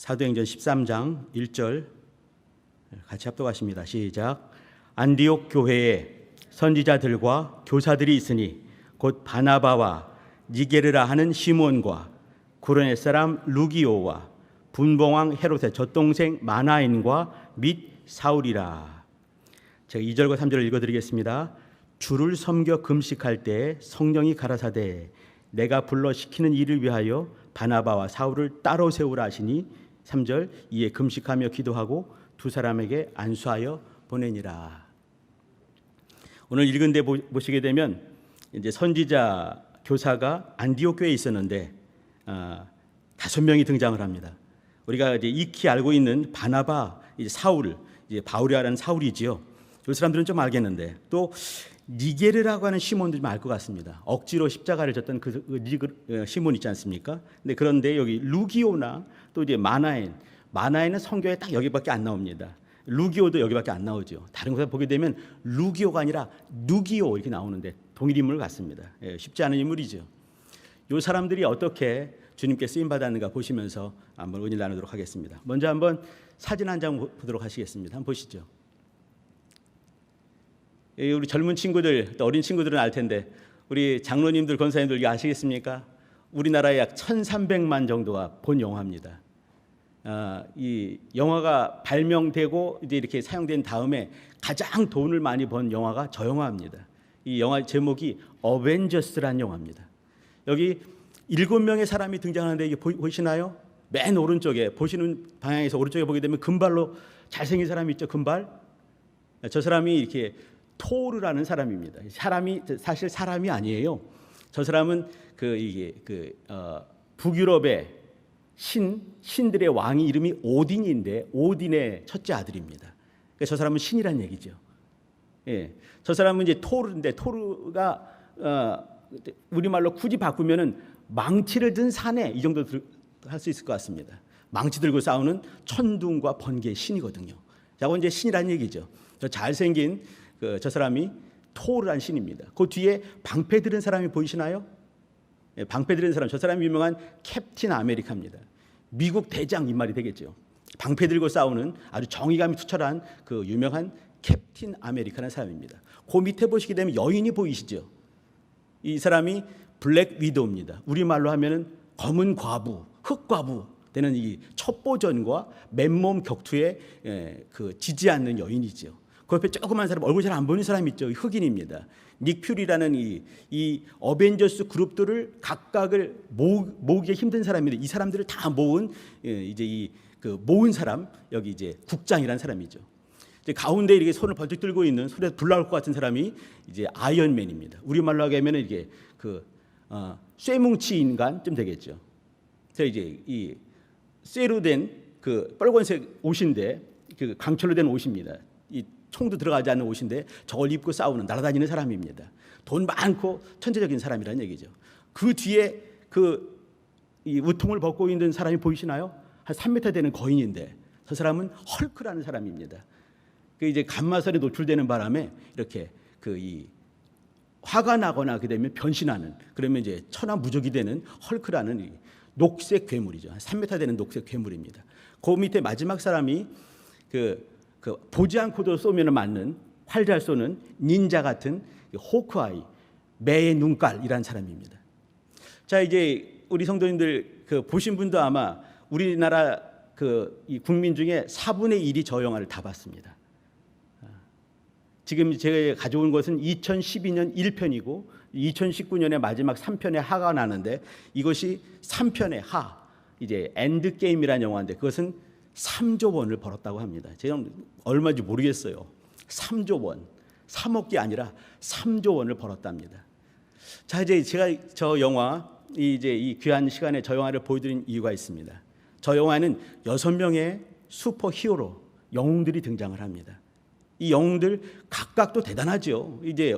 사도행전 13장 1절 같이 합독하십니다. 시작. 안디옥 교회에 선지자들과 교사들이 있으니 곧 바나바와 니게르라 하는 시몬과 구레네 사람 루기오와 분봉왕 헤롯의 젖동생 마나엔과 및 사울이라. 제가 2절과 3절을 읽어드리겠습니다. 주를 섬겨 금식할 때 성령이 가라사대 내가 불러 시키는 일을 위하여 바나바와 사울을 따로 세우라 하시니 3절 이에 금식하며 기도하고 두 사람에게 안수하여 보내니라. 오늘 읽은 데 보시게 되면 이제 선지자 교사가 안디옥 교회에 있었는데 5명이 등장을 합니다. 우리가 이제 익히 알고 있는 바나바, 이제 사울, 이제 바울이라는 사울이지요. 이 사람들은 좀 알겠는데 또 니게르라고 하는 시몬도 좀 알 것 같습니다. 억지로 십자가를 졌던 시몬 있지 않습니까? 근데 그런데 여기 루기오나 또 이제 마나엔은 성경에 딱 여기밖에 안 나옵니다. 루기오도 여기밖에 안 나오죠. 다른 곳에 보게 되면 루기오가 아니라 누기오 이렇게 나오는데 동일 인물 같습니다. 쉽지 않은 인물이죠. 이 사람들이 어떻게 주님께 쓰임 받았는가 보시면서 한번 은혜를 나누도록 하겠습니다. 먼저 한번 사진 한 장 보도록 하시겠습니다. 한번 보시죠. 우리 젊은 친구들, 또 어린 친구들은 알 텐데 우리 장로님들, 권사님들 이거 아시겠습니까? 우리나라에 약 1,300만 정도가 본 영화입니다. 이 영화가 발명되고 이제 이렇게 사용된 다음에 가장 돈을 많이 번 영화가 저 영화입니다. 이 영화 제목이 어벤져스라는 영화입니다. 여기 7명의 사람이 등장하는데 이게 보이시나요? 맨 오른쪽에 보시는 방향에서 오른쪽에 보게 되면 금발로 잘생긴 사람이 있죠. 금발. 저 사람이 이렇게 토르라는 사람입니다. 사람이 사실 사람이 아니에요. 저 사람은 북유럽의 신들의 왕이 이름이 오딘인데 오딘의 첫째 아들입니다. 그러니까 저 사람은 신이란 얘기죠. 예, 저 사람은 이제 토르인데 토르가 우리말로 굳이 바꾸면은 망치를 든 사내 이 정도 할 수 있을 것 같습니다. 망치 들고 싸우는 천둥과 번개의 신이거든요. 자, 이제 신이란 얘기죠. 저 잘생긴 저 사람이 토르란 신입니다. 그 뒤에 방패 들은 사람이 보이시나요? 예, 방패 들은 사람, 저 사람이 유명한 캡틴 아메리카입니다. 미국 대장 이 말이 되겠죠. 방패 들고 싸우는 아주 정의감이 투철한 그 유명한 캡틴 아메리카라는 사람입니다. 그 밑에 보시게 되면 여인이 보이시죠? 이 사람이 블랙 위도우입니다. 우리말로 하면은 검은 과부, 흑과부 되는 이 첩보전과 맨몸 격투에 지지 않는 여인이죠. 그 옆에 조그만 사람, 얼굴 잘 안 보이는 사람 있죠. 흑인입니다. 닉 퓨리라는 이 어벤져스 그룹들을 각각을 모으기 힘든 사람인데 이 사람들을 다 모은 이제 모은 사람, 여기 이제 국장이라는 사람이죠. 이제 가운데 이렇게 손을 번쩍 들고 있는 손에 불 나올 것 같은 사람이 이제 아이언맨입니다. 우리말로 하면 이게 쇠뭉치 인간쯤 되겠죠. 그래서 이제 이 쇠로 된 빨간색 옷인데 강철로 된 옷입니다. 이 총도 들어가지 않는 옷인데 저걸 입고 싸우는 날아다니는 사람입니다. 돈 많고 천재적인 사람이라는 얘기죠. 그 뒤에 이 우통을 벗고 있는 사람이 보이시나요? 한 3m 되는 거인인데 저 사람은 헐크라는 사람입니다. 이제 감마설에 노출되는 바람에 이렇게 이 화가 나거나 그게 되면 변신하는, 그러면 이제 천하무적이 되는 헐크라는 이 녹색 괴물이죠. 한 3m 되는 녹색 괴물입니다. 그 밑에 마지막 사람이 보지 않고도 쏘면 맞는, 활 잘 쏘는 닌자 같은 호크아이, 매의 눈깔이라는 사람입니다. 자, 이제 우리 성도님들 보신 분도 아마 우리나라 이 국민 중에 4분의 1이 저 영화를 다 봤습니다. 지금 제가 가져온 것은 2012년 1편이고 2019년에 마지막 3편의 하가 나는데 이것이 3편의 하, 이제 엔드 게임이라는 영화인데 그것은 3조 원을 벌었다고 합니다. 제가 얼마인지 모르겠어요. 3조 원, 3억이 아니라 3조 원을 벌었답니다. 자, 이제 제가 저 영화, 이제 이 귀한 시간에 저 영화를 보여드린 이유가 있습니다. 저 영화에는 6명의 슈퍼 히어로 영웅들이 등장을 합니다. 이 영웅들 각각도 대단하죠. 이제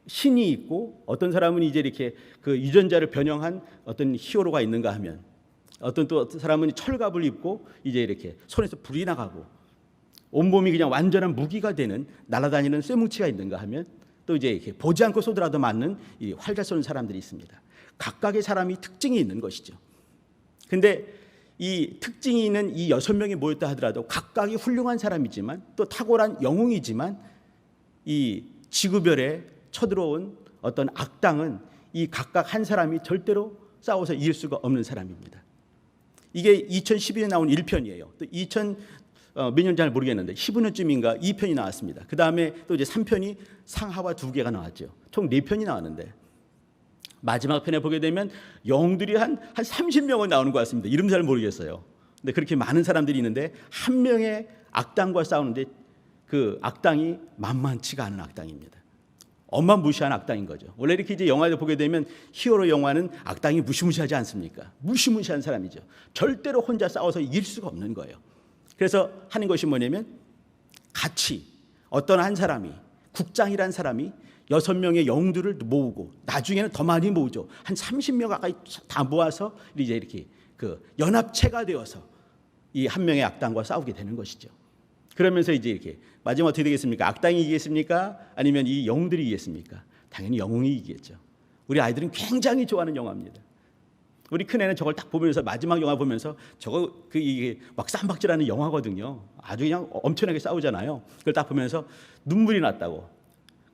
신이 있고 어떤 사람은 이제 이렇게 유전자를 변형한 어떤 히어로가 있는가 하면 어떤 또 사람은 철갑을 입고 이제 이렇게 손에서 불이 나가고 온몸이 그냥 완전한 무기가 되는 날아다니는 쇠뭉치가 있는가 하면 또 이제 이렇게 보지 않고 쏘더라도 맞는 이 활 잘 쏘는 사람들이 있습니다. 각각의 사람이 특징이 있는 것이죠. 근데 이 특징이 있는 이 6명이 모였다 하더라도 각각이 훌륭한 사람이지만 또 탁월한 영웅이지만 이 지구별에 쳐들어온 어떤 악당은 이 각각 한 사람이 절대로 싸워서 이길 수가 없는 사람입니다. 이게 2012년에 나온 1편이에요. 또 2000 몇 년 잘 모르겠는데 15년쯤인가 2편이 나왔습니다. 그 다음에 또 이제 3편이 상하와 2개가 나왔죠. 총 4편이 나왔는데 마지막 편에 보게 되면 영웅들이 한 30명은 나오는 것 같습니다. 이름 잘 모르겠어요. 근데 그렇게 많은 사람들이 있는데 한 명의 악당과 싸우는데 그 악당이 만만치가 않은 악당입니다. 어마무시한 악당인 거죠. 원래 이렇게 이제 영화를 보게 되면 히어로 영화는 악당이 무시무시하지 않습니까? 무시무시한 사람이죠. 절대로 혼자 싸워서 이길 수가 없는 거예요. 그래서 하는 것이 뭐냐면 같이 어떤 한 사람이 국장이란 사람이 6명의 영웅들을 모으고 나중에는 더 많이 모으죠. 한 30명 가까이 다 모아서 이제 이렇게 그 연합체가 되어서 이 한 명의 악당과 싸우게 되는 것이죠. 그러면서 이제 이렇게 마지막 어떻게 되겠습니까? 악당이 이기겠습니까? 아니면 이 영웅들이 이기겠습니까? 당연히 영웅이 이기겠죠. 우리 아이들은 굉장히 좋아하는 영화입니다. 우리 큰애는 저걸 딱 보면서 마지막 영화 보면서 저거 이게 막 쌈박질하는 영화거든요. 아주 그냥 엄청나게 싸우잖아요. 그걸 딱 보면서 눈물이 났다고.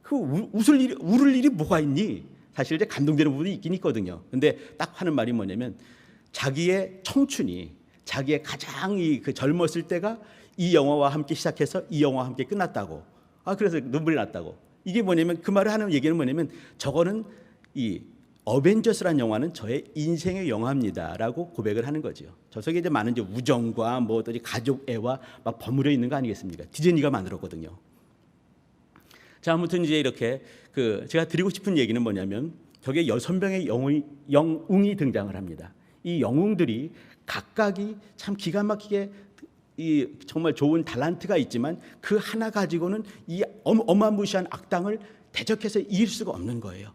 그 울을 일이 뭐가 있니? 사실 이제 감동되는 부분이 있긴 있거든요. 근데 딱 하는 말이 뭐냐면 자기의 청춘이 자기의 가장 그 젊었을 때가 이 영화와 함께 시작해서 이 영화와 함께 끝났다고. 그래서 눈물이 났다고. 이게 뭐냐면 그 말을 하는 얘기는 뭐냐면 저거는 이 어벤져스라는 영화는 저의 인생의 영화입니다라고 고백을 하는 거죠. 저 속에 이제 많은 이제 우정과 뭐 또 가족 애와 막 버무려 있는 거 아니겠습니까? 디즈니가 만들었거든요. 자, 아무튼 이제 이렇게 제가 드리고 싶은 얘기는 뭐냐면 저게 6명의 영웅이 등장을 합니다. 이 영웅들이 각각이 참 기가 막히게 이 정말 좋은 달란트가 있지만 그 하나 가지고는 이 어마무시한 악당을 대적해서 이길 수가 없는 거예요.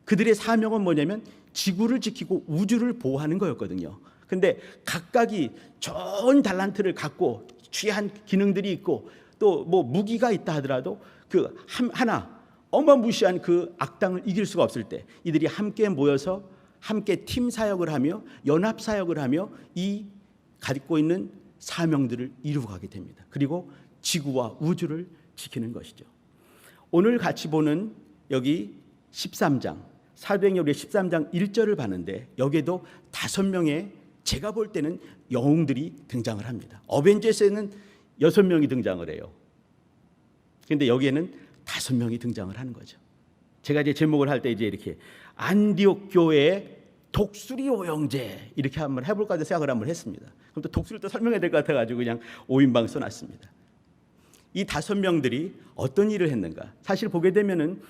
그들의 사명은 뭐냐면 지구를 지키고 우주를 보호하는 거였거든요. 근데 각각이 좋은 달란트를 갖고 귀한 기능들이 있고 또 뭐 무기가 있다 하더라도 그 하나 어마무시한 그 악당을 이길 수가 없을 때 이들이 함께 모여서 함께 팀 사역을 하며 연합 사역을 하며 이 갖고 있는 사명들을 이루어가게 됩니다. 그리고 지구와 우주를 지키는 것이죠. 오늘 같이 보는 여기 13장 사도행전의 13장 1절을 봤는데 여기에도 5명의 제가 볼 때는 영웅들이 등장을 합니다. 어벤져스에는 6명이 등장을 해요. 그런데 여기에는 5명이 등장을 하는 거죠. 제가 이제 제목을 할 때 이제 이렇게 안디옥 교회의 독수리 오영제 이렇게 한번 해볼까 해서 생각을 한번 했습니다. 그럼 또 독수리를 또 설명해야 될 것 같아가지고 그냥 5인방 써놨습니다. 이 5명들이 어떤 일을 했는가? 사실 보게 되면은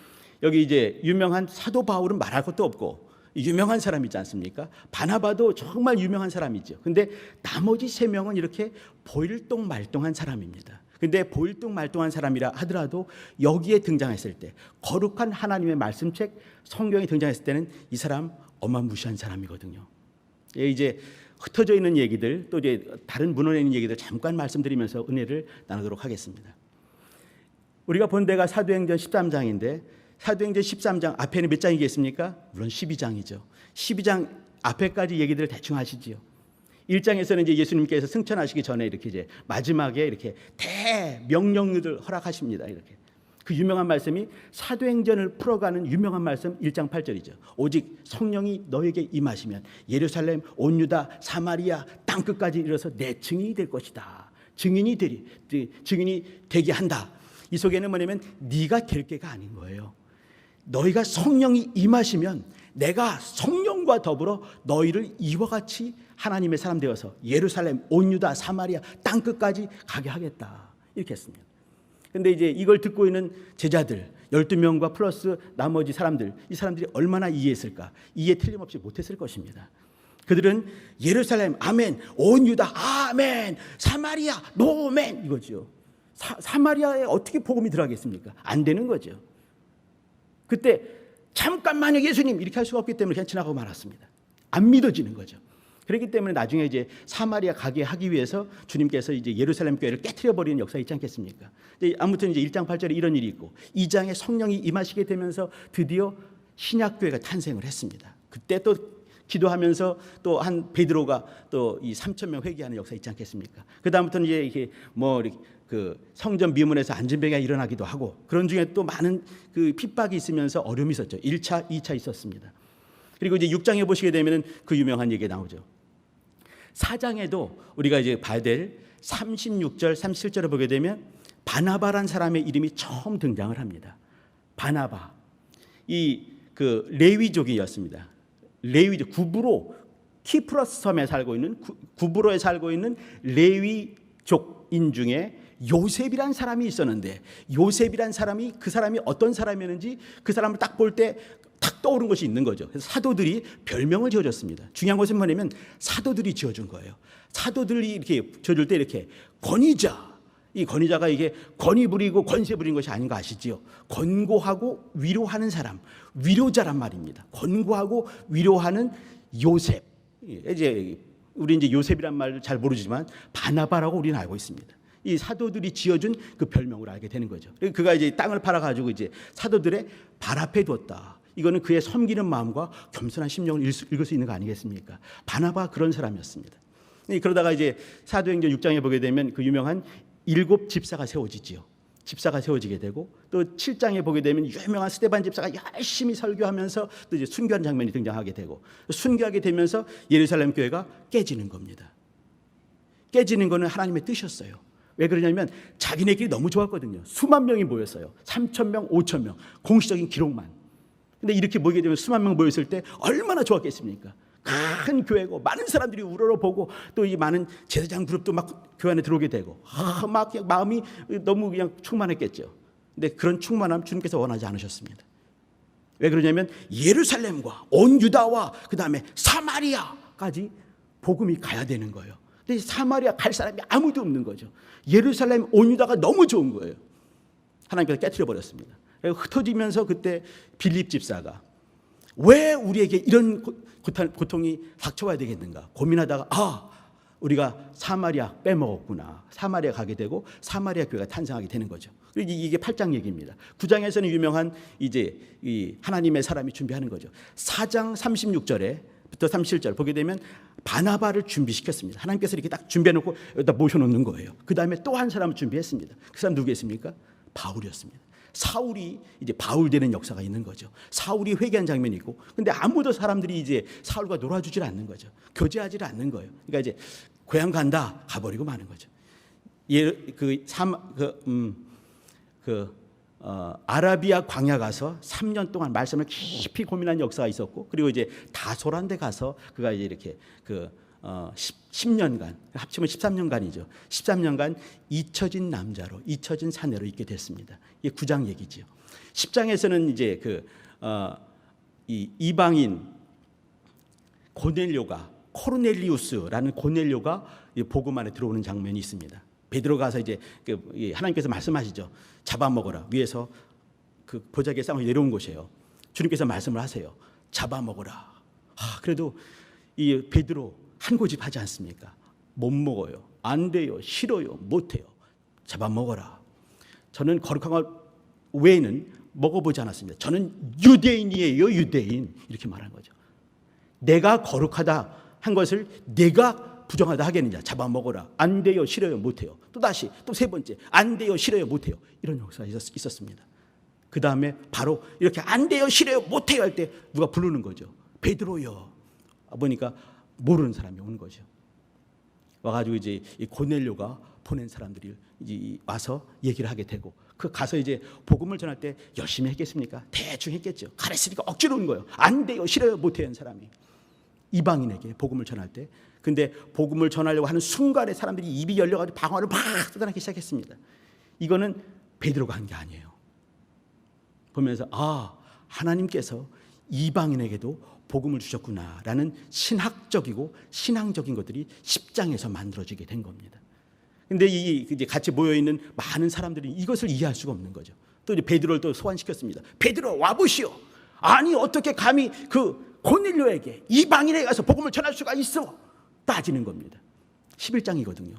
여기 이제 유명한 사도 바울은 말할 것도 없고 유명한 사람이지 않습니까? 바나바도 정말 유명한 사람이죠. 근데 나머지 3명은 이렇게 보일동말동한 사람입니다. 근데 보일동말동한 사람이라 하더라도 여기에 등장했을 때 거룩한 하나님의 말씀책 성경에 등장했을 때는 이 사람 어마무시한 사람이거든요. 이제 흩어져 있는 얘기들 또 이제 다른 문헌에 있는 얘기들 잠깐 말씀드리면서 은혜를 나누도록 하겠습니다. 우리가 본 데가 사도행전 13장인데 사도행전 13장 앞에는 몇 장이겠습니까? 물론 12장이죠. 12장 앞에까지 얘기들을 대충 하시지요. 1장에서는 이제 예수님께서 승천하시기 전에 이렇게 이제 마지막에 이렇게 대명령을 허락하십니다. 이렇게 그 유명한 말씀이 사도행전을 풀어가는 유명한 말씀 1장 8절이죠. 오직 성령이 너에게 임하시면 예루살렘, 온 유다, 사마리아 땅 끝까지 이르러서 내 증인이 될 것이다. 증인이 되게 한다. 이 속에는 뭐냐면 네가 될 게가 아닌 거예요. 너희가 성령이 임하시면 내가 성령과 더불어 너희를 이와 같이 하나님의 사람 되어서 예루살렘, 온 유다, 사마리아 땅 끝까지 가게 하겠다. 이렇게 했습니다. 근데 이제 이걸 듣고 있는 제자들 12명과 플러스 나머지 사람들, 이 사람들이 얼마나 이해했을까? 이해 틀림없이 못했을 것입니다. 그들은 예루살렘 아멘, 온 유다 아멘, 사마리아 노멘 이거죠. 사마리아에 어떻게 복음이 들어가겠습니까? 안 되는 거죠. 그때 잠깐만요 예수님 이렇게 할 수가 없기 때문에 그냥 지나가고 말았습니다. 안 믿어지는 거죠. 그렇기 때문에 나중에 이제 사마리아 가게 하기 위해서 주님께서 이제 예루살렘 교회를 깨트려 버리는 역사 있지 않겠습니까? 아무튼 이제 1장 8절에 이런 일이 있고 2장에 성령이 임하시게 되면서 드디어 신약 교회가 탄생을 했습니다. 그때 또 기도하면서 또 한 베드로가 또 이 3천 명 회개하는 역사 있지 않겠습니까? 그 다음부터는 이제 이게 뭐 그 성전 미문에서 안전병이 일어나기도 하고 그런 중에 또 많은 그 핍박이 있으면서 어려움이 있었죠. 1차, 2차 있었습니다. 그리고 이제 6장에 보시게 되면은 그 유명한 얘기가 나오죠. 4장에도 우리가 이제 봐야 될 36절, 37절을 보게 되면 바나바란 사람의 이름이 처음 등장을 합니다. 바나바. 이 그 레위족이었습니다. 레위족, 구브로 키프러스 섬에 살고 있는 구브로에 살고 있는 레위족인 중에 요셉이란 사람이 있었는데, 요셉이란 사람이 그 사람이 어떤 사람이었는지 그 사람을 딱 볼 때 탁 떠오른 것이 있는 거죠. 그래서 사도들이 별명을 지어줬습니다. 중요한 것은 뭐냐면 사도들이 지어준 거예요. 사도들이 이렇게 지어줄 때 이렇게 권위자, 이 권위자가 이게 권위 부리고 권세 부리는 것이 아닌 거 아시지요? 권고하고 위로하는 사람, 위로자란 말입니다. 권고하고 위로하는 요셉. 이제 우리 이제 요셉이란 말을 잘 모르지만 바나바라고 우리는 알고 있습니다. 이 사도들이 지어준 그 별명으로 알게 되는 거죠. 그가 이제 땅을 팔아가지고 이제 사도들의 발 앞에 두었다. 이거는 그의 섬기는 마음과 겸손한 심령을 읽을 수 있는 거 아니겠습니까? 바나바 그런 사람이었습니다. 그러다가 이제 사도행전 6장에 보게 되면 그 유명한 7 집사가 세워지지요. 집사가 세워지게 되고 또 7장에 보게 되면 유명한 스데반 집사가 열심히 설교하면서 또 이제 순교하는 장면이 등장하게 되고 순교하게 되면서 예루살렘 교회가 깨지는 겁니다. 깨지는 거는 하나님의 뜻이었어요. 왜 그러냐면 자기네끼리 너무 좋았거든요. 수만 명이 모였어요. 3,000명, 5,000명. 공식적인 기록만. 근데 이렇게 모이게 되면 수만 명 모였을 때 얼마나 좋았겠습니까? 큰 교회고 많은 사람들이 우러러보고 또 이 많은 제사장 그룹도 막 교회 안에 들어오게 되고 막 그냥 마음이 너무 그냥 충만했겠죠. 근데 그런 충만함 주님께서 원하지 않으셨습니다. 왜 그러냐면 예루살렘과 온 유다와 그 다음에 사마리아까지 복음이 가야 되는 거예요. 근데 사마리아 갈 사람이 아무도 없는 거죠. 예루살렘 온 유다가 너무 좋은 거예요. 하나님께서 깨트려 버렸습니다. 흩어지면서 그때 빌립 집사가 왜 우리에게 이런 고통이 닥쳐와야 되겠는가 고민하다가 우리가 사마리아 빼먹었구나. 사마리아 가게 되고 사마리아 교회가 탄생하게 되는 거죠. 이게 8장 얘기입니다. 9장에서는 유명한 이제 이 하나님의 사람이 준비하는 거죠. 4장 36절에부터 37절 보게 되면 바나바를 준비시켰습니다. 하나님께서 이렇게 딱 준비해놓고 여기다 모셔놓는 거예요. 그 다음에 또 한 사람을 준비했습니다. 그 사람 누구였습니까? 바울이었습니다. 사울이 이제 바울 되는 역사가 있는 거죠. 사울이 회개한 장면이 있고, 근데 아무도 사람들이 이제 사울과 놀아주질 않는 거죠. 교제하지 않는 거예요. 그러니까 이제 고향 간다 가버리고 마는 거죠. 아라비아 광야 가서 3년 동안 말씀을 깊이 고민한 역사가 있었고, 그리고 이제 다소란 데 가서 그가 이제 이렇게 10년간 합치면 13년간이죠. 13년간 잊혀진 남자로 잊혀진 사내로 있게 됐습니다. 이게 9장 얘기죠. 10장에서는 이제 이 이방인 코넬리우스라는 고넬료가 복음 안에 들어오는 장면이 있습니다. 베드로 가서 이제 하나님께서 말씀하시죠. 잡아먹어라. 위에서 그 보자기의 쌍을 내려온 곳이에요. 주님께서 말씀을 하세요. 잡아먹어라. 그래도 이 베드로 한 고집 하지 않습니까? 못 먹어요. 안 돼요. 싫어요. 못 해요. 잡아먹어라. 저는 거룩한 것 외에는 먹어보지 않았습니다. 저는 유대인이에요. 유대인. 이렇게 말한 거죠. 내가 거룩하다 한 것을 내가 부정하다 하겠느냐. 잡아먹어라. 안 돼요. 싫어요. 못 해요. 또다시 또 세 번째. 안 돼요. 싫어요. 못 해요. 이런 역사가 있었습니다. 그 다음에 바로 이렇게 안 돼요. 싫어요. 못 해요 할 때 누가 부르는 거죠. 베드로요. 보니까 모르는 사람이 오는 거죠. 와가지고 이제 이 고넬료가 보낸 사람들이 이제 와서 얘기를 하게 되고, 그 가서 이제 복음을 전할 때 열심히 했겠습니까? 대충 했겠죠. 가르치니까 억지로 온 거예요. 안 돼요, 싫어요, 못해요 한 사람이 이방인에게 복음을 전할 때. 근데 복음을 전하려고 하는 순간에 사람들이 입이 열려가지고 방언을 막 쏟아내기 시작했습니다. 이거는 베드로가 한 게 아니에요. 보면서 하나님께서 이방인에게도 복음을 주셨구나라는 신학적이고 신앙적인 것들이 10장에서 만들어지게 된 겁니다. 근데 이제 같이 모여 있는 많은 사람들이 이것을 이해할 수가 없는 거죠. 또 이제 베드로를 또 소환시켰습니다. 베드로 와보시오. 아니 어떻게 감히 그 고넬료에게 이방인에게 가서 복음을 전할 수가 있어? 따지는 겁니다. 11장이거든요.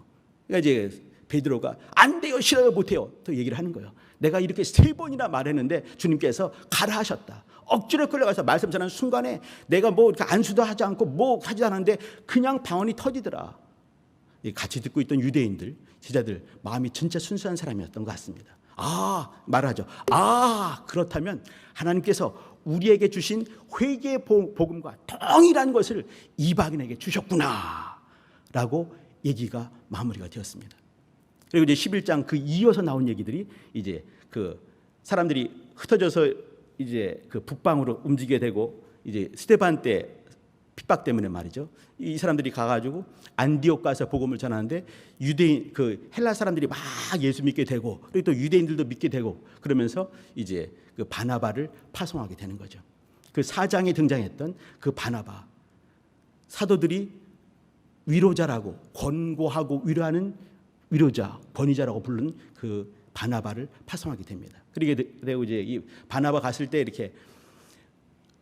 그러니까 이제 베드로가 안 돼요, 싫어요, 못 해요 또 얘기를 하는 거예요. 내가 이렇게 3번이나 말했는데 주님께서 가라 하셨다. 억지로 끌려가서 말씀 전하는 순간에 내가 뭐 안수도 하지 않고 뭐 하지 않았는데 그냥 방언이 터지더라. 같이 듣고 있던 유대인들, 제자들 마음이 진짜 순수한 사람이었던 것 같습니다. 말하죠. 그렇다면 하나님께서 우리에게 주신 회개의 복음과 동일한 것을 이방인에게 주셨구나 라고 얘기가 마무리가 되었습니다. 그리고 이제 11장 그 이어서 나온 얘기들이 이제 그 사람들이 흩어져서 이제 그 북방으로 움직이게 되고 이제 스데반 때 핍박 때문에 말이죠. 이 사람들이 가가지고 안디옥 가서 복음을 전하는데 유대인 그 헬라 사람들이 막 예수 믿게 되고 그리고 또 유대인들도 믿게 되고 그러면서 이제 그 바나바를 파송하게 되는 거죠. 그 4장에 등장했던 그 바나바 사도들이 위로자라고 권고하고 위로하는 위로자 권위자라고 부르는 그 바나바를 파송하게 됩니다. 그리고 이제 이 바나바 갔을 때 이렇게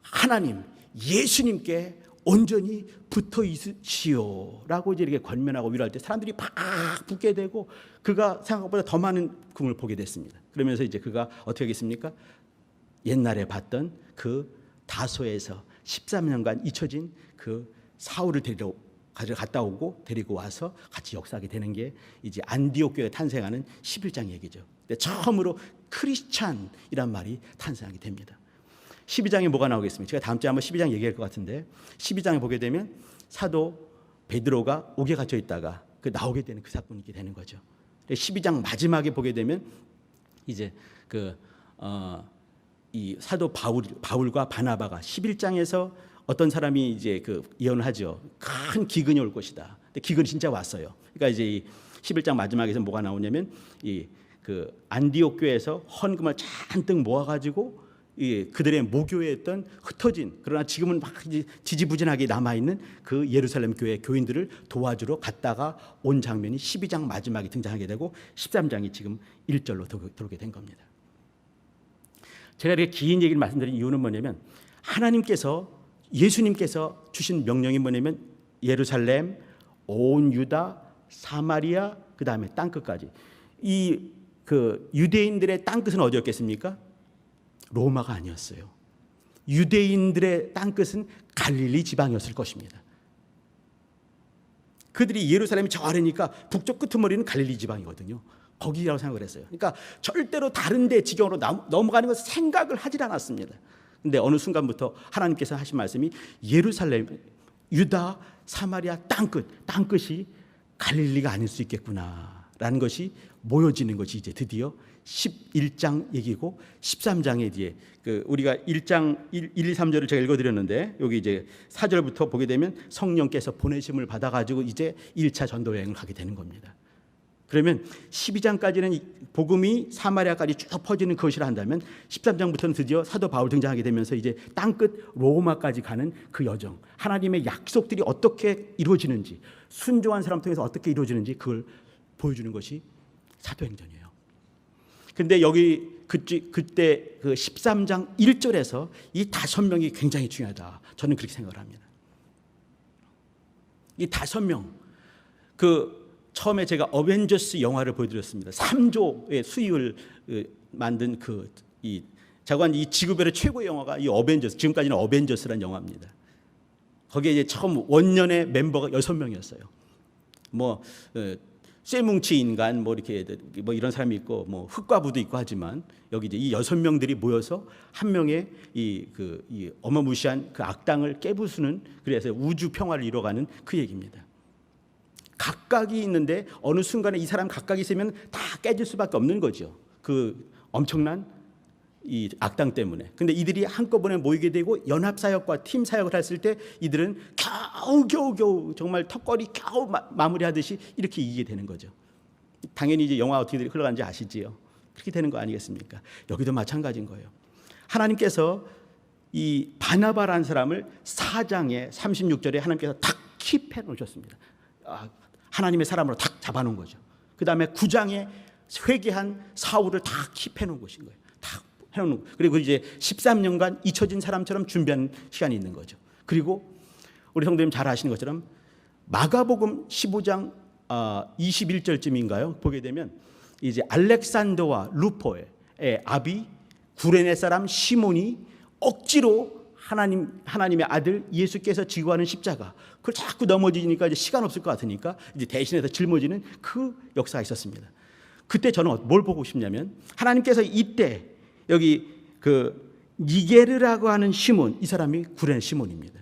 하나님 예수님께 온전히 붙어 있으시오라고 이제 이렇게 권면하고 위로할 때 사람들이 막 붙게 되고 그가 생각보다 더 많은 꿈을 보게 됐습니다. 그러면서 이제 그가 어떻게 하겠습니까? 옛날에 봤던 그 다소에서 13년간 잊혀진 그 사울을 갔다 오고 데리고 와서 같이 역사하게 되는 게 이제 안디옥 교회가 탄생하는 11장 얘기죠. 근데 처음으로 크리스찬이란 말이 탄생하게 됩니다. 12장에 뭐가 나오겠습니까? 제가 다음 주에 한번 12장 얘기할 것 같은데 12장에 보게 되면 사도 베드로가 옥에 갇혀 있다가 나오게 되는 그 사건이 되는 거죠. 12장 마지막에 보게 되면 이제 이 사도 바울과 바나바가 11장에서 어떤 사람이 이제 그 예언을 하죠. 큰 기근이 올 것이다. 근데 기근이 진짜 왔어요. 그러니까 이제 이 11장 마지막에서 뭐가 나오냐면 그 안디옥 교회에서 헌금을 잔뜩 모아가지고 그들의 모교회였던 흩어진 그러나 지금은 막 지지부진하게 남아있는 그 예루살렘 교회 교인들을 도와주러 갔다가 온 장면이 12장 마지막에 등장하게 되고 13장이 지금 1절로 들어오게 된 겁니다. 제가 이렇게 긴 얘기를 말씀드린 이유는 뭐냐면 예수님께서 주신 명령이 뭐냐면 예루살렘, 온 유다, 사마리아 그 다음에 땅끝까지 그 유대인들의 땅끝은 어디였겠습니까? 로마가 아니었어요. 유대인들의 땅끝은 갈릴리 지방이었을 것입니다. 그들이 예루살렘이 저 아래니까 북쪽 끄트머리는 갈릴리 지방이거든요. 거기라고 생각을 했어요. 그러니까 절대로 다른 데 지경으로 넘어가는 것을 생각을 하질 않았습니다. 근데 어느 순간부터 하나님께서 하신 말씀이 예루살렘, 유다, 사마리아 땅끝이 갈릴리가 아닐 수 있겠구나라는 것이 모여지는 것이 이제 드디어 11장 얘기고 13장에 뒤에 우리가 1장 1, 2, 3절을 제가 읽어드렸는데 여기 이제 4절부터 보게 되면 성령께서 보내심을 받아가지고 이제 1차 전도 여행을 가게 되는 겁니다. 그러면 12장까지는 복음이 사마리아까지 쭉 퍼지는 것이라 한다면 13장부터는 드디어 사도 바울 등장하게 되면서 이제 땅끝 로마까지 가는 그 여정, 하나님의 약속들이 어떻게 이루어지는지, 순종한 사람 통해서 어떻게 이루어지는지 그걸 보여주는 것이 사도행전이에요. 근데 여기 그때 그 13장 1절에서 이 5명이 굉장히 중요하다. 저는 그렇게 생각을 합니다. 이 5명 처음에 제가 어벤져스 영화를 보여드렸습니다. 3조의 수익을 만든 이 지구별의 최고의 영화가 이 어벤져스, 지금까지는 어벤져스라는 영화입니다. 거기에 이제 처음 원년의 멤버가 6명이었어요. 쇠뭉치 인간 이렇게 이런 사람이 있고 흑과부도 있고 하지만 여기 이제 이 6명들이 모여서 한 명의 이 어마무시한 그 악당을 깨부수는 그래서 우주 평화를 이뤄가는 그 얘기입니다. 각각이 있는데 어느 순간에 이 사람 각각이 있으면 다 깨질 수밖에 없는 거죠. 그 엄청난 이 악당 때문에. 근데 이들이 한꺼번에 모이게 되고 연합사역과 팀 사역을 했을 때 이들은 겨우 정말 턱걸이 겨우 마무리하듯이 이렇게 이기게 되는 거죠. 당연히 이제 영화 어떻게 흘러가는지 아시지요? 그렇게 되는 거 아니겠습니까? 여기도 마찬가지인 거예요. 하나님께서 이 바나바라는 사람을 4장에 36절에 하나님께서 탁 킵해 놓으셨습니다. 하나님의 사람으로 탁 잡아놓은 거죠. 그 다음에 9장에 회개한 사울을 다 킵해 놓은 것인 거예요. 다 해놓은. 그리고 이제 13년간 잊혀진 사람처럼 준비하는 시간이 있는 거죠. 그리고 우리 성도님 잘 아시는 것처럼 마가복음 15장 21절쯤인가요? 보게 되면 이제 알렉산더와 루포의 아비 구레네 사람 시몬이 억지로 하나님의 아들 예수께서 지고 하는 십자가, 그걸 자꾸 넘어지니까 이제 시간 없을 것 같으니까 이제 대신해서 짊어지는 그 역사가 있었습니다. 그때 저는 뭘 보고 싶냐면, 하나님께서 이때 여기 그 니게르라고 하는 시몬, 이 사람이 구레네 시몬입니다.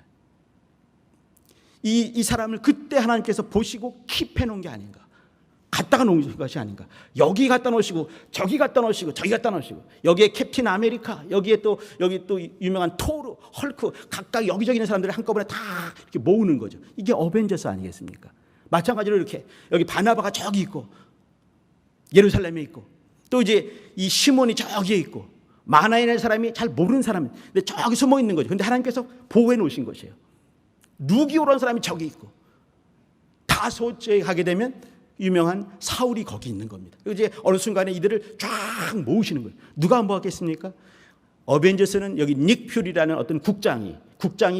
이 사람을 그때 하나님께서 보시고 킵해 놓은 게 아닌가, 갖다가 놓은 것이 아닌가. 여기 갖다 놓으시고 저기 갖다 놓으시고 저기 갖다 놓으시고, 여기에 캡틴 아메리카, 여기 또 유명한 토르, 헐크, 각각 여기저기 있는 사람들을 한꺼번에 다 이렇게 모으는 거죠. 이게 어벤져스 아니겠습니까? 마찬가지로 이렇게 여기 바나바가 저기 있고 예루살렘에 있고, 또 이제 이 시몬이 저기에 있고, 마나인의 사람이 잘 모르는 사람, 근데 저기 숨어 있는 거죠. 근데 하나님께서 보호해 놓으신 것이에요. 루기오라는 사람이 저기 있고, 다소에 가게 되면 유명한 사울이 거기 있는 겁니다. 이제 어느 순간에 이들을 쫙 모으시는 거예요. 누가 모았겠습니까? 어벤져스는 여기 닉 퓨리라는 어떤 국장이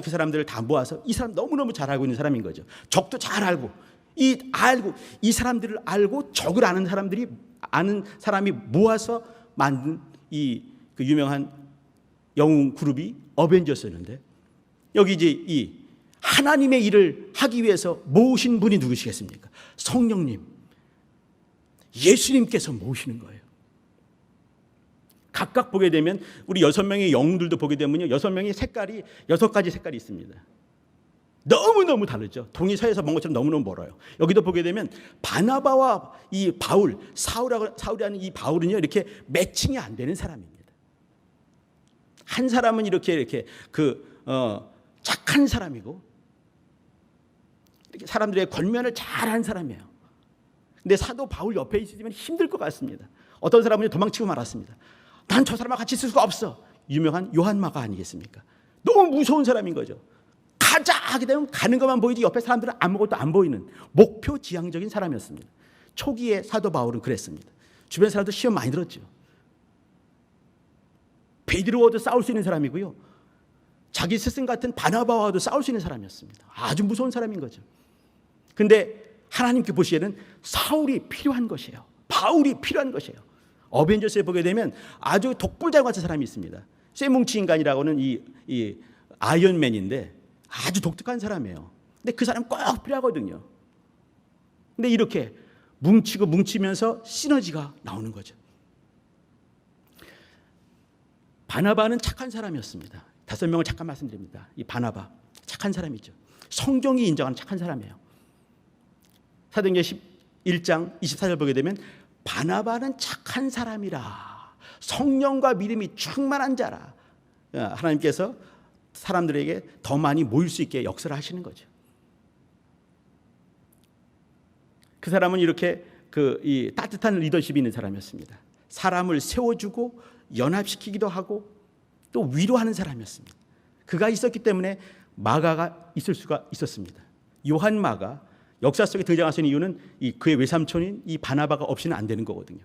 그 사람들을 다 모아서, 이 사람 너무너무 잘 알고 있는 사람인 거죠. 적도 잘 알고, 이 사람들을 알고 적을 아는 사람이 모아서 만든 그 유명한 영웅 그룹이 어벤져스였는데, 여기 이제 이 하나님의 일을 하기 위해서 모으신 분이 누구시겠습니까? 성령님, 예수님께서 모으시는 거예요. 각각 보게 되면 우리 6명의 영웅들도 보게 되면요, 6명의 색깔이 6가지 색깔이 있습니다. 너무너무 다르죠. 동이 서에서 먼 것처럼 너무너무 멀어요. 여기도 보게 되면 바나바와 이 바울, 사울이라는 이 바울은요, 이렇게 매칭이 안 되는 사람입니다. 한 사람은 이렇게 착한 사람이고, 이렇게 사람들의 권면을 잘하는 사람이에요. 근데 사도 바울 옆에 있으면 힘들 것 같습니다. 어떤 사람은 도망치고 말았습니다. 난 저 사람과 같이 있을 수가 없어. 유명한 요한마가 아니겠습니까? 너무 무서운 사람인 거죠. 가자 하게 되면 가는 것만 보이지 옆에 사람들은 아무것도 안 보이는 목표 지향적인 사람이었습니다. 초기에 사도 바울은 그랬습니다. 주변 사람도 시험 많이 들었죠. 베드로와도 싸울 수 있는 사람이고요, 자기 스승 같은 바나바와도 싸울 수 있는 사람이었습니다. 아주 무서운 사람인 거죠. 근데 하나님께 보시기에는 사울이 필요한 것이에요. 바울이 필요한 것이에요. 어벤져스에 보게 되면 아주 독불장 같은 사람이 있습니다. 쇠뭉치 인간이라고는 이 아이언맨인데 아주 독특한 사람이에요. 근데 그 사람 꼭 필요하거든요. 근데 이렇게 뭉치면서 시너지가 나오는 거죠. 바나바는 착한 사람이었습니다. 5명을 잠깐 말씀드립니다. 이 바나바 착한 사람이죠. 성경이 인정하는 착한 사람이에요. 사도행전 11장 24절 보게 되면 바나바는 착한 사람이라, 성령과 믿음이 충만한 자라. 하나님께서 사람들에게 더 많이 모일 수 있게 역사를 하시는 거죠. 그 사람은 이렇게 이 따뜻한 리더십이 있는 사람이었습니다. 사람을 세워주고 연합시키기도 하고 또 위로하는 사람이었습니다. 그가 있었기 때문에 마가가 있을 수가 있었습니다. 요한 마가 역사 속에 등장하신 이유는 그의 외삼촌인 이 바나바가 없이는 안 되는 거거든요.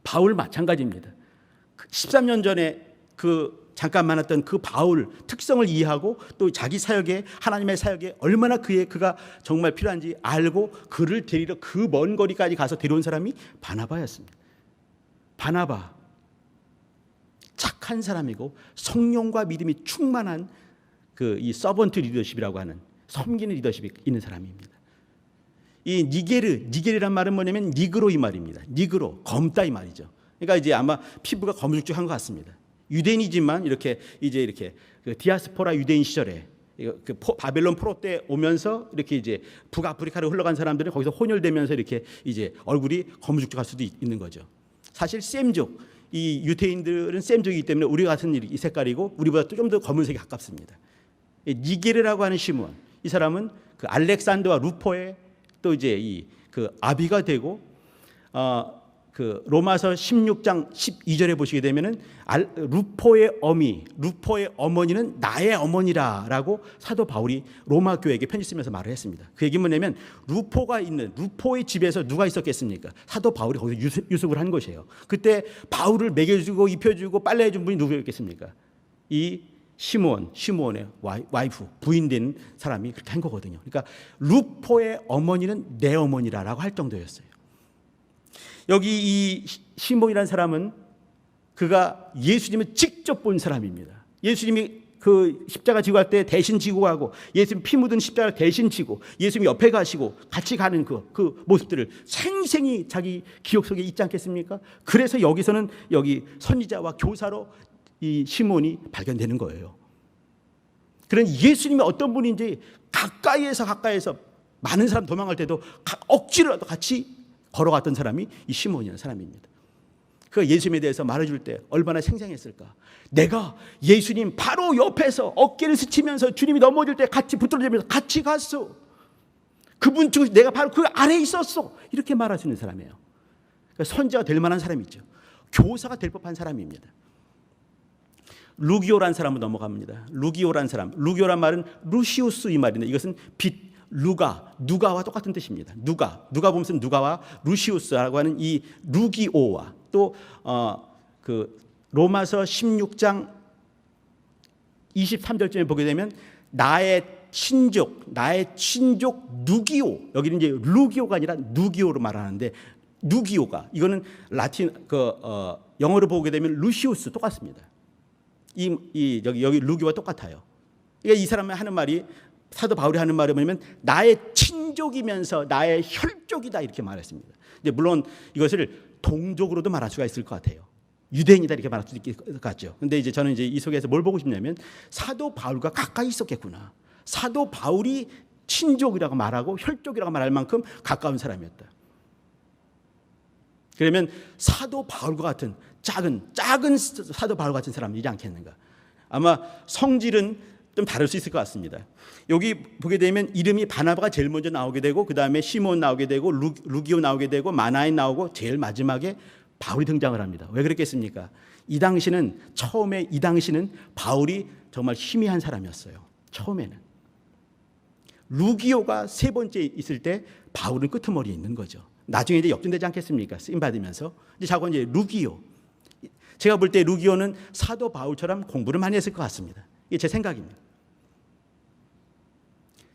바울 마찬가지입니다. 13년 전에 잠깐 만났던 그 바울 특성을 이해하고 또 자기 사역에, 하나님의 사역에 얼마나 그가 정말 필요한지 알고 그를 데리러 그 먼 거리까지 가서 데려온 사람이 바나바였습니다. 바나바 착한 사람이고 성령과 믿음이 충만한 이 서번트 리더십이라고 하는 섬기는 리더십이 있는 사람입니다. 이 니게르란 말은 뭐냐면 니그로 이 말입니다. 니그로, 검다 이 말이죠. 그러니까 이제 아마 피부가 검죽죽한 것 같습니다. 유대인이지만 이렇게 디아스포라 유대인 시절에 바벨론 포로 때 오면서 이렇게 이제 북아프리카로 흘러간 사람들은 거기서 혼혈되면서 이렇게 이제 얼굴이 검죽죽할 수도 있는 거죠. 사실 셈족, 이 유태인들은 셈족이기 때문에 우리 같은 이 색깔이고 우리보다 좀 더 검은색에 가깝습니다. 니게르라고 하는 시몬, 이 사람은 그 알렉산더와 루포의 또 이제 아비가 되고, 로마서 16장 12절에 보시게 되면은 루포의 어머니는 나의 어머니라라고 사도 바울이 로마 교회에게 편지 쓰면서 말을 했습니다. 그 얘기는 뭐냐면 루포의 집에서 누가 있었겠습니까? 사도 바울이 거기서 유숙을 한 것이에요. 그때 바울을 먹여주고 입혀주고 빨래해준 분이 누구였겠습니까? 이 시몬의 와이프, 부인 된 사람이 그렇게 한 거거든요. 그러니까 루포의 어머니는 내 어머니라고 할 정도였어요. 여기 이 시몬이라는 사람은 그가 예수님을 직접 본 사람입니다. 예수님이 그 십자가 지고 갈 때 대신 지고 가고, 예수님 피 묻은 십자가 대신 지고, 예수님이 옆에 가시고 같이 가는 그 모습들을 생생히 자기 기억 속에 있지 않겠습니까? 그래서 여기서는 여기 선지자와 교사로 이 시몬이 발견되는 거예요. 그런 예수님이 어떤 분인지 가까이에서 많은 사람 도망갈 때도 억지로라도 같이 걸어갔던 사람이 이 시몬이라는 사람입니다. 그 예수님에 대해서 말해줄 때 얼마나 생생했을까. 내가 예수님 바로 옆에서 어깨를 스치면서 주님이 넘어질 때 같이 붙들어지면서 같이 갔어. 그분 중 내가 바로 그 아래에 있었어. 이렇게 말할 수 있는 사람이에요. 그러니까 선지자가 될 만한 사람이죠. 교사가 될 법한 사람입니다. 루기오란 사람으로 넘어갑니다. 루기오란 사람. 루기오란 말은 루시우스 이 말인데 이것은 빛, 누가와 똑같은 뜻입니다. 누가 보면서 누가와 루시우스라고 하는 이 루기오와 또 그 로마서 16장 23절쯤에 보게 되면 나의 친족 누기오, 여기는 이제 루기오가 아니라 누기오로 말하는데, 누기오가 이거는 라틴 영어로 보게 되면 루시우스 똑같습니다. 여기 루기오와 똑같아요. 그러니까 이 사람이 하는 말이, 사도 바울이 하는 말이 뭐냐면 나의 친족이면서 나의 혈족이다 이렇게 말했습니다. 이제 물론 이것을 동족으로도 말할 수가 있을 것 같아요. 유대인이다 이렇게 말할 수 있을 것 같죠. 근데 이제 저는 이제 이 속에서 뭘 보고 싶냐면 사도 바울과 가까이 있었겠구나. 사도 바울이 친족이라고 말하고 혈족이라고 말할 만큼 가까운 사람이었다. 그러면 사도 바울과 같은 작은 사도 바울 같은 사람이지 않겠는가. 아마 성질은 좀 다를 수 있을 것 같습니다. 여기 보게 되면 이름이 바나바가 제일 먼저 나오게 되고, 그 다음에 시몬 나오게 되고, 루기오 나오게 되고, 마나인 나오고, 제일 마지막에 바울이 등장을 합니다. 왜 그랬겠습니까? 이 당시는 바울이 정말 희미한 사람이었어요. 처음에는. 루기오가 세 번째 있을 때 바울은 끄트머리에 있는 거죠. 나중에 이제 역전되지 않겠습니까? 쓰임 받으면서. 이제 자꾸 이제 루기오. 제가 볼 때 루기오는 사도 바울처럼 공부를 많이 했을 것 같습니다. 이게 제 생각입니다.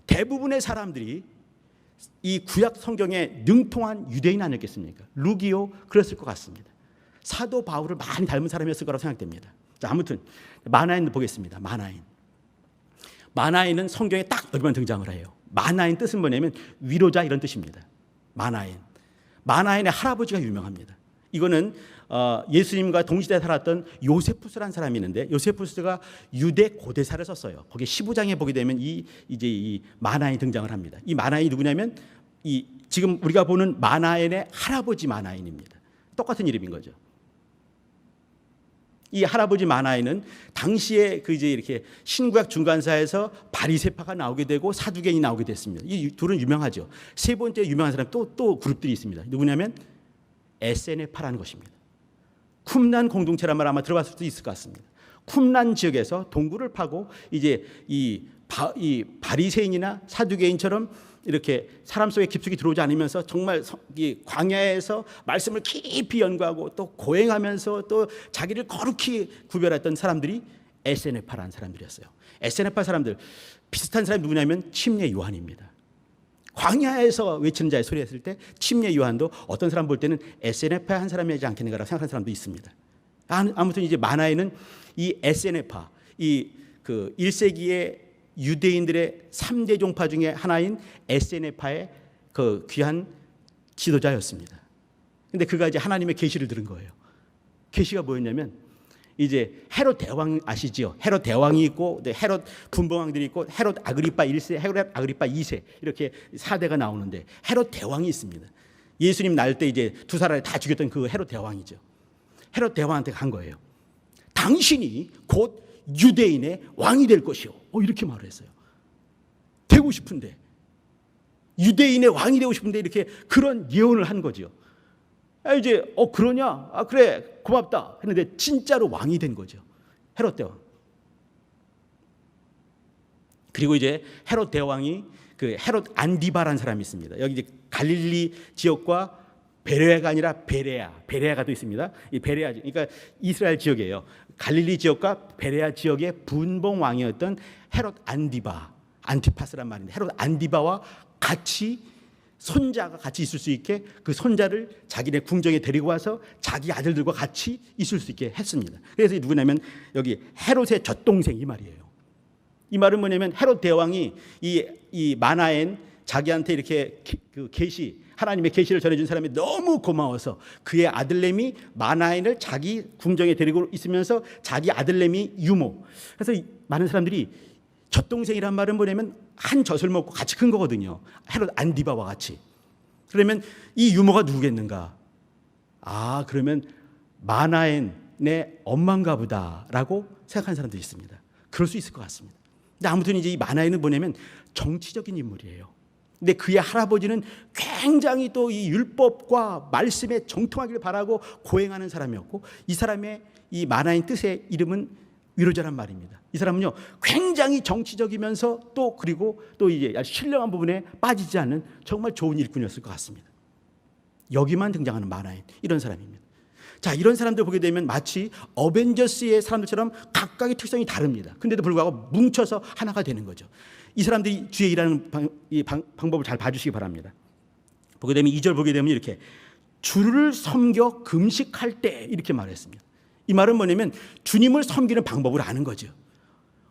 대부분의 사람들이 이 구약 성경에 능통한 유대인 아니었겠습니까? 루기오 그랬을 것 같습니다. 사도 바울을 많이 닮은 사람이었을 거라고 생각됩니다. 자, 아무튼 마나인 보겠습니다. 마나인은 성경에 딱 여기만 등장을 해요. 마나인 뜻은 뭐냐면 위로자 이런 뜻입니다. 마나인의 할아버지가 유명합니다. 이거는 예수님과 동시대에 살았던 요세푸스라는 사람이 있는데, 요세푸스가 유대 고대사를 썼어요. 거기 15장에 보게 되면 이 마나인이 등장을 합니다. 이 마나인이 누구냐면 지금 우리가 보는 마나인의 할아버지 마나인입니다. 똑같은 이름인 거죠. 이 할아버지 마나인은 당시에 이제 이렇게 신구약 중간사에서 바리새파가 나오게 되고 사두개인이 나오게 됐습니다. 이 둘은 유명하죠. 세 번째 유명한 사람 또 그룹들이 있습니다. 누구냐면 에세네파라는 것입니다. 쿰란 공동체란 말 아마 들어봤을 수도 있을 것 같습니다. 쿰란 지역에서 동굴을 파고 이제 이 바리새인이나 사두개인처럼 이렇게 사람 속에 깊숙이 들어오지 않으면서 정말 이 광야에서 말씀을 깊이 연구하고 또 고행하면서 또 자기를 거룩히 구별했던 사람들이 에세네파라는 사람들이었어요. 에세네파 사람들 비슷한 사람이 누구냐면 침례 요한입니다. 광야에서 외치는 자의 소리 했을 때 침례 요한도 어떤 사람 볼 때는 에세네파 한 사람이지 않겠는가라고 생각하는 사람도 있습니다. 아무튼 이제 마나에는 이 에세네파, 그 1세기의 유대인들의 3대 종파 중에 하나인 에세네파의 그 귀한 지도자였습니다. 근데 그가 이제 하나님의 계시를 들은 거예요. 계시가 뭐였냐면 이제 헤롯 대왕 아시죠? 헤롯 대왕이 있고 헤롯 분봉왕들이 있고 헤롯 아그리파 1세, 헤롯 아그리파 2세 이렇게 4대가 나오는데 헤롯 대왕이 있습니다. 예수님 날 때 이제 두 사람을 다 죽였던 그 헤롯 대왕이죠. 헤롯 대왕한테 간 거예요. 당신이 곧 유대인의 왕이 될 것이요. 이렇게 말을 했어요. 되고 싶은데 유대인의 왕이 되고 싶은데 이렇게 그런 예언을 한 거죠. 이제 그러냐? 그래 고맙다 했는데 진짜로 왕이 된 거죠. 헤롯 대왕. 그리고 이제 헤롯 대왕이 그 헤롯 안디바라는 사람이 있습니다. 여기 이제 갈릴리 지역과 베레아가 아니라 베레아가 또 있습니다. 이 베레아, 그러니까 이스라엘 지역이에요. 갈릴리 지역과 베레아 지역의 분봉 왕이었던 헤롯 안티파스란 말인데 헤롯 안디바와 같이 손자가 같이 있을 수 있게 그 손자를 자기네 궁정에 데리고 와서 자기 아들들과 같이 있을 수 있게 했습니다. 그래서 누구냐면 여기 헤롯의 젖동생 이 말이에요. 이 말은 뭐냐면 헤롯 대왕이 이 마나엔 자기한테 이렇게 그 계시 하나님의 계시를 전해준 사람이 너무 고마워서 그의 아들내미 마나엔을 자기 궁정에 데리고 있으면서 자기 아들내미 유모. 그래서 많은 사람들이 젖동생이란 말은 뭐냐면 한 젖을 먹고 같이 큰 거거든요. 헤롯 안디바와 같이. 그러면 이 유모가 누구겠는가? 아, 그러면 마나엔의 엄마인가 보다라고 생각하는 사람들이 있습니다. 그럴 수 있을 것 같습니다. 근데 아무튼 이제 이 마나엔은 뭐냐면 정치적인 인물이에요. 근데 그의 할아버지는 굉장히 또 이 율법과 말씀에 정통하기를 바라고 고행하는 사람이었고, 이 사람의 이 마나엔 뜻의 이름은 위로자란 말입니다. 이 사람은요 굉장히 정치적이면서 또 그리고 또 이제 신령한 부분에 빠지지 않는 정말 좋은 일꾼이었을 것 같습니다. 여기만 등장하는 마나엔 이런 사람입니다. 자, 이런 사람들 보게 되면 마치 어벤져스의 사람들처럼 각각의 특성이 다릅니다. 근데도 불구하고 뭉쳐서 하나가 되는 거죠. 이 사람들이 주의 일하는 방법을 잘 봐주시기 바랍니다. 보게 되면 2절 보게 되면 이렇게 주를 섬겨 금식할 때 이렇게 말했습니다. 이 말은 뭐냐면 주님을 섬기는 방법을 아는 거죠.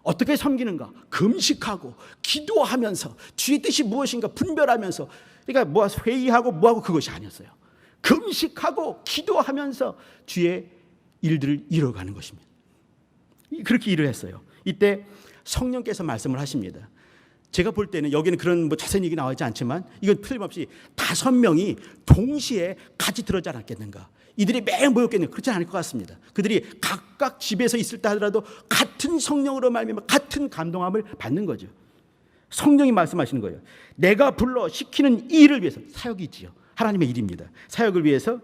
어떻게 섬기는가? 금식하고 기도하면서 주의 뜻이 무엇인가 분별하면서, 그러니까 뭐 회의하고 뭐하고 그것이 아니었어요. 금식하고 기도하면서 주의 일들을 이뤄가는 것입니다. 그렇게 일을 했어요. 이때 성령께서 말씀을 하십니다. 제가 볼 때는 여기는 그런 뭐 자세한 얘기 나와 있지 않지만 이건 틀림없이 5명이 동시에 같이 들어지 않았겠는가. 이들이 매일 모였겠는가. 그렇지 않을 것 같습니다. 그들이 각각 집에서 있을 때 하더라도 같은 성령으로 말미암아 같은 감동함을 받는 거죠. 성령이 말씀하시는 거예요. 내가 불러 시키는 이 일을 위해서, 사역이 있지요. 하나님의 일입니다. 사역을 위해서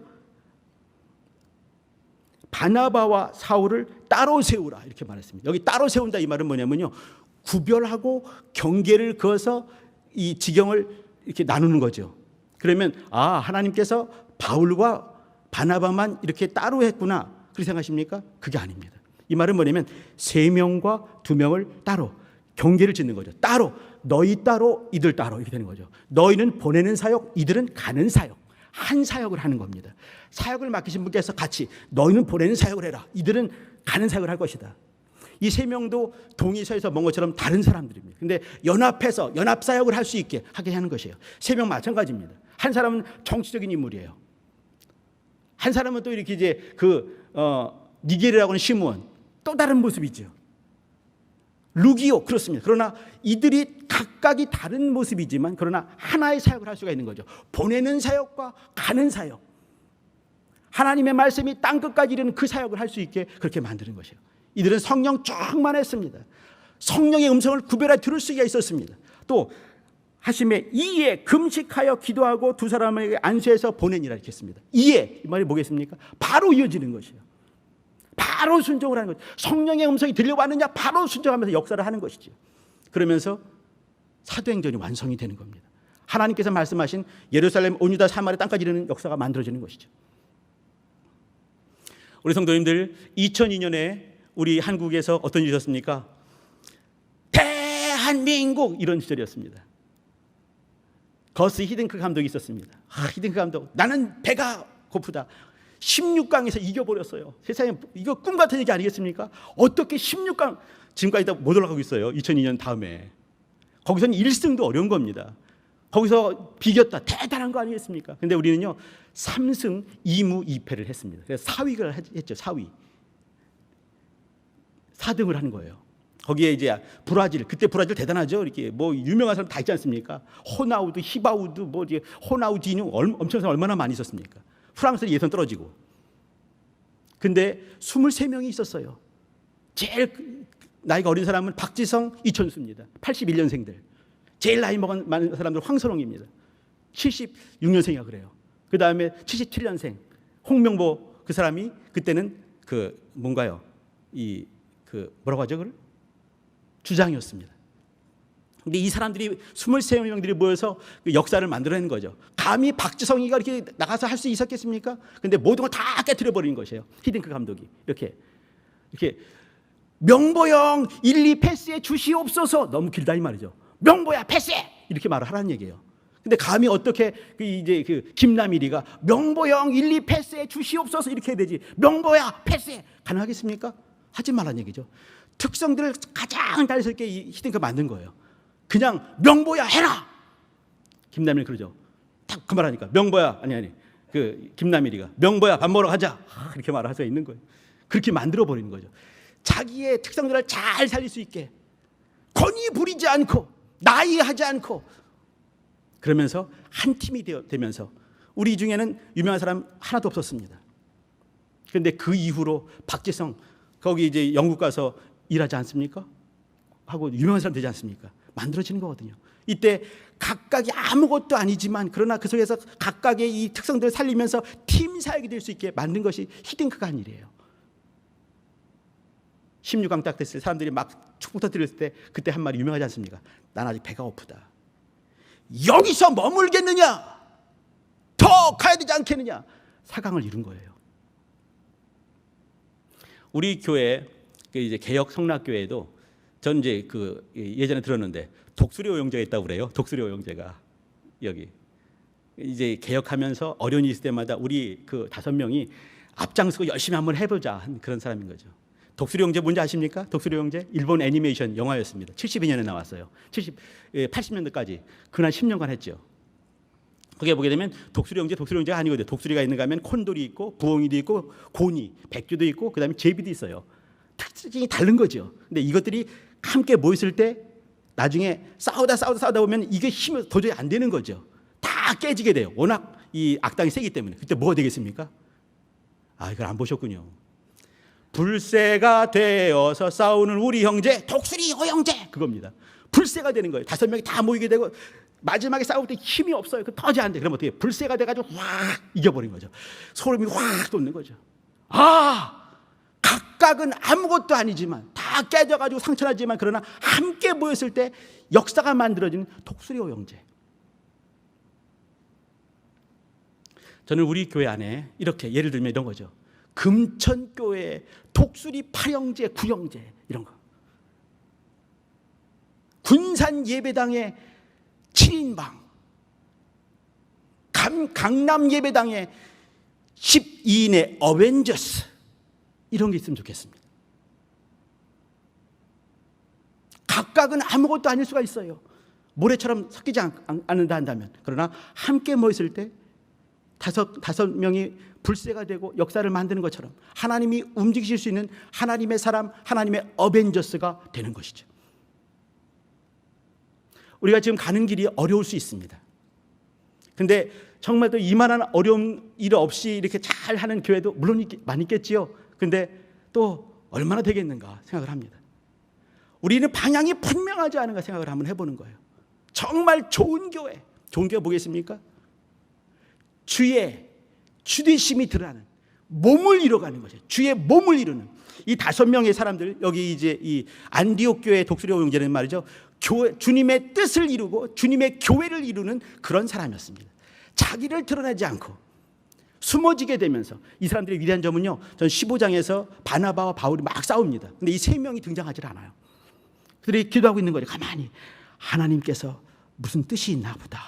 바나바와 사울을 따로 세우라 이렇게 말했습니다. 여기 따로 세운다 이 말은 뭐냐면요, 구별하고 경계를 그어서 이 지경을 이렇게 나누는 거죠. 그러면 아, 하나님께서 바울과 바나바만 이렇게 따로 했구나 그렇게 생각하십니까? 그게 아닙니다. 이 말은 뭐냐면 3명과 2명을 따로 경계를 짓는 거죠. 따로, 너희 따로 이들 따로 이렇게 되는 거죠. 너희는 보내는 사역, 이들은 가는 사역, 한 사역을 하는 겁니다. 사역을 맡기신 분께서 같이 너희는 보내는 사역을 해라, 이들은 가는 사역을 할 것이다. 이 3명도 동이 서에서 먼 것처럼 다른 사람들입니다. 근데 연합해서 연합 사역을 할 수 있게 하게 하는 것이에요. 3명 마찬가지입니다. 한 사람은 정치적인 인물이에요. 한 사람은 또 이렇게 이제 니게르라고 하는 시므온, 또 다른 모습이죠. 루기오, 그렇습니다. 그러나 이들이 각각이 다른 모습이지만 그러나 하나의 사역을 할 수가 있는 거죠. 보내는 사역과 가는 사역, 하나님의 말씀이 땅끝까지 이르는 그 사역을 할 수 있게 그렇게 만드는 것이에요. 이들은 성령 충만했습니다. 성령의 음성을 구별해 들을 수가 있었습니다. 또 하심에 이에 금식하여 기도하고 2 사람에게 안수해서 보내니라 이렇게 했습니다. 이에, 이 말이 뭐겠습니까? 바로 이어지는 것이에요. 바로 순종을 하는 거죠. 성령의 음성이 들려왔느냐 바로 순종하면서 역사를 하는 것이죠. 그러면서 사도행전이 완성이 되는 겁니다. 하나님께서 말씀하신 예루살렘, 온 유다, 사마리아 땅까지 이르는 역사가 만들어지는 것이죠. 우리 성도님들, 2002년에 우리 한국에서 어떤 일이 있었습니까? 대한민국 이런 시절이었습니다. 거스 히딩크 감독이 있었습니다. 히딩크 감독, 나는 배가 고프다. 16강에서 이겨버렸어요. 세상에 이거 꿈 같은 얘기 아니겠습니까? 어떻게 16강, 지금까지 못 올라가고 있어요. 2002년 다음에. 거기서는 1승도 어려운 겁니다. 거기서 비겼다. 대단한 거 아니겠습니까? 근데 우리는요 3승 2무 2패를 했습니다. 그래서 4위를 했죠. 4위. 4등을 하는 거예요. 거기에 이제 브라질, 그때 브라질 대단하죠. 이렇게 뭐 유명한 사람 다 있지 않습니까? 호나우두, 히바우드, 뭐 이제 호나우디뉴 엄청 얼마나 많이 있었습니까? 프랑스는 예선 떨어지고. 근데 23명이 있었어요. 제일 나이가 어린 사람은 박지성, 이천수입니다. 81년생들. 제일 나이 많은 사람들 황선홍입니다. 76년생이야 그래요. 그 다음에 77년생 홍명보, 그 사람이 그때는 그 뭔가요? 뭐라고 하죠? 그걸? 주장이었습니다. 근데 이 사람들이 23명들이 모여서 그 역사를 만들어내는 거죠. 감히 박지성이가 이렇게 나가서 할 수 있었겠습니까? 근데 모든 걸 다 깨트려버리는 것이에요. 히딩크 감독이. 이렇게 명보형 1, 2 패스에 주시옵소서. 너무 길다 이 말이죠. 명보야 패스해! 이렇게 말을 하라는 얘기예요. 근데 감히 어떻게 이제 김남일이가 명보형 1, 2 패스해 주시옵소서 이렇게 해야 되지. 명보야 패스해 가능하겠습니까? 하지 말란 얘기죠. 특성들을 가장 자연스럽게 히딩크가 만든 거예요. 그냥 명보야 해라. 김남일 그러죠. 딱 그 말하니까 명보야 아니 김남일이가 명보야 밥 먹으러 가자. 그렇게 말할 수가 있는 거예요. 그렇게 만들어 버리는 거죠. 자기의 특성들을 잘 살릴 수 있게 권위 부리지 않고 나이하지 않고 그러면서 한 팀이 되면서 우리 중에는 유명한 사람 하나도 없었습니다. 그런데 그 이후로 박지성 거기 이제 영국 가서 일하지 않습니까? 하고 유명한 사람 되지 않습니까? 만들어지는 거거든요. 이때 각각이 아무것도 아니지만 그러나 그 속에서 각각의 이 특성들을 살리면서 팀 사역이 될 수 있게 만든 것이 히딩크가 한 일이에요. 16강 딱 됐을 때 사람들이 막 축복 터뜨렸을 때 그때 한 말이 유명하지 않습니까? 난 아직 배가 고프다. 여기서 머물겠느냐? 더 가야 되지 않겠느냐? 4강을 이룬 거예요. 우리 교회 이제 개혁 성락교회도 전 이제 예전에 들었는데 독수리 오영제가 있다고 그래요. 독수리 오영제가 여기 이제 개혁하면서 어려운 일이 있을 때마다 우리 5명이 앞장서고 열심히 한번 해보자 한 그런 사람인 거죠. 독수리 형제 뭔지 아십니까? 독수리 형제 일본 애니메이션 영화였습니다. 72년에 나왔어요. 80년대까지 그날 10년간 했죠. 거기에 보게 되면 독수리 형제가 아니거든요. 독수리가 있는가 하면 콘돌이 있고 부엉이도 있고 고니, 백두도 있고 그다음에 제비도 있어요. 특징이 다른 거죠. 근데 이것들이 함께 모였을 때 나중에 싸우다 보면 이게 힘이 도저히 안 되는 거죠. 다 깨지게 돼요. 워낙 이 악당이 세기 때문에. 그때 뭐가 되겠습니까? 이걸 안 보셨군요. 불새가 되어서 싸우는 우리 형제 독수리 오형제 그겁니다. 불새가 되는 거예요. 5명이 다 모이게 되고 마지막에 싸울 때 힘이 없어요. 그 터지 안 돼. 그럼 어떻게 불새가 돼가지고 확 이겨버린 거죠. 소름이 확 돋는 거죠. 각각은 아무것도 아니지만 다 깨져가지고 상처나지만 그러나 함께 모였을 때 역사가 만들어지는 독수리 오형제. 저는 우리 교회 안에 이렇게 예를 들면 이런 거죠. 금천교회 독수리 8형제 9형제 이런 거. 군산 예배당의 7인방, 강남 예배당의 12인의 어벤져스 이런 게 있으면 좋겠습니다. 각각은 아무것도 아닐 수가 있어요. 모래처럼 섞이지 않는다 한다면. 그러나 함께 모였을 때 다섯 명이 불새가 되고 역사를 만드는 것처럼 하나님이 움직이실 수 있는 하나님의 사람, 하나님의 어벤져스가 되는 것이죠. 우리가 지금 가는 길이 어려울 수 있습니다. 근데 정말 또 이만한 어려운 일 없이 이렇게 잘 하는 교회도 물론 많이 있겠지요. 근데 또 얼마나 되겠는가 생각을 합니다. 우리는 방향이 분명하지 않은가 생각을 한번 해보는 거예요. 정말 좋은 교회 뭐겠습니까? 주의 주되심이 드러나는 몸을 이뤄가는 거죠. 주의 몸을 이루는 이 5명의 사람들 여기 이제 이 안디옥 교회 독수리 오형제는 말이죠. 주님의 뜻을 이루고 주님의 교회를 이루는 그런 사람이었습니다. 자기를 드러내지 않고 숨어지게 되면서 이 사람들의 위대한 점은요. 전 15장에서 바나바와 바울이 막 싸웁니다. 근데 이 3명이 등장하지 않아요. 그들이 기도하고 있는 거죠. 가만히 하나님께서 무슨 뜻이 있나 보다.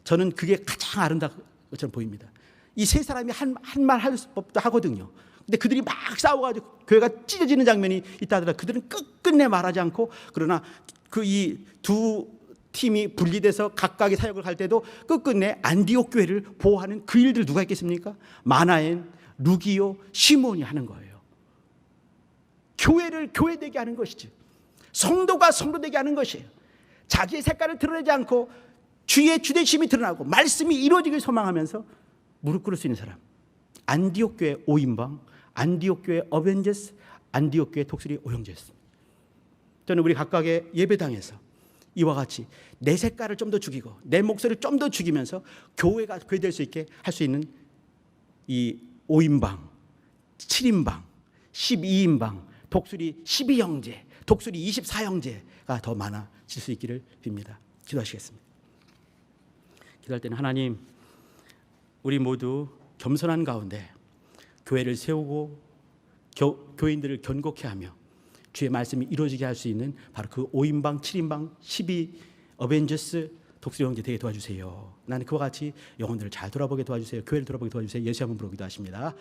저는 그게 가장 아름다운 것처럼 보입니다. 이 3 사람이 한 말 할 법도 하거든요. 근데 그들이 막 싸워가지고 교회가 찢어지는 장면이 있다 하더라도 그들은 끝끝내 말하지 않고 그러나 이 2 팀이 분리돼서 각각의 사역을 할 때도 끝끝내 안디옥 교회를 보호하는 그 일들 누가 했겠습니까? 마나엔, 루기오, 시몬이 하는 거예요. 교회를 교회되게 하는 것이죠. 성도가 성도되게 하는 것이에요. 자기의 색깔을 드러내지 않고 주의 주되심이 드러나고 말씀이 이루어지길 소망하면서 무릎 꿇을 수 있는 사람. 안디옥 교회 5인방, 안디옥 교회 어벤져스, 안디옥 교회 독수리 오형제였습니다. 저는 우리 각각의 예배당에서 이와 같이 내 색깔을 좀 더 죽이고 내 목소리를 좀 더 죽이면서 교회가 교회될 수 있게 할 수 있는 이 5인방, 7인방, 12인방, 독수리 12형제, 독수리 24형제가 더 많아질 수 있기를 빕니다. 기도하시겠습니다. 기도할 때는 하나님, 우리 모두 겸손한 가운데 교회를 세우고 교인들을 견고케 하며 주의 말씀이 이루어지게 할 수 있는 바로 그 5인방, 7인방, 12 어벤져스 독수리 형제 되게 도와주세요. 나는 그와 같이 영혼들을 잘 돌아보게 도와주세요. 교회를 돌아보게 도와주세요. 예수 한번 부르기도 하십니다.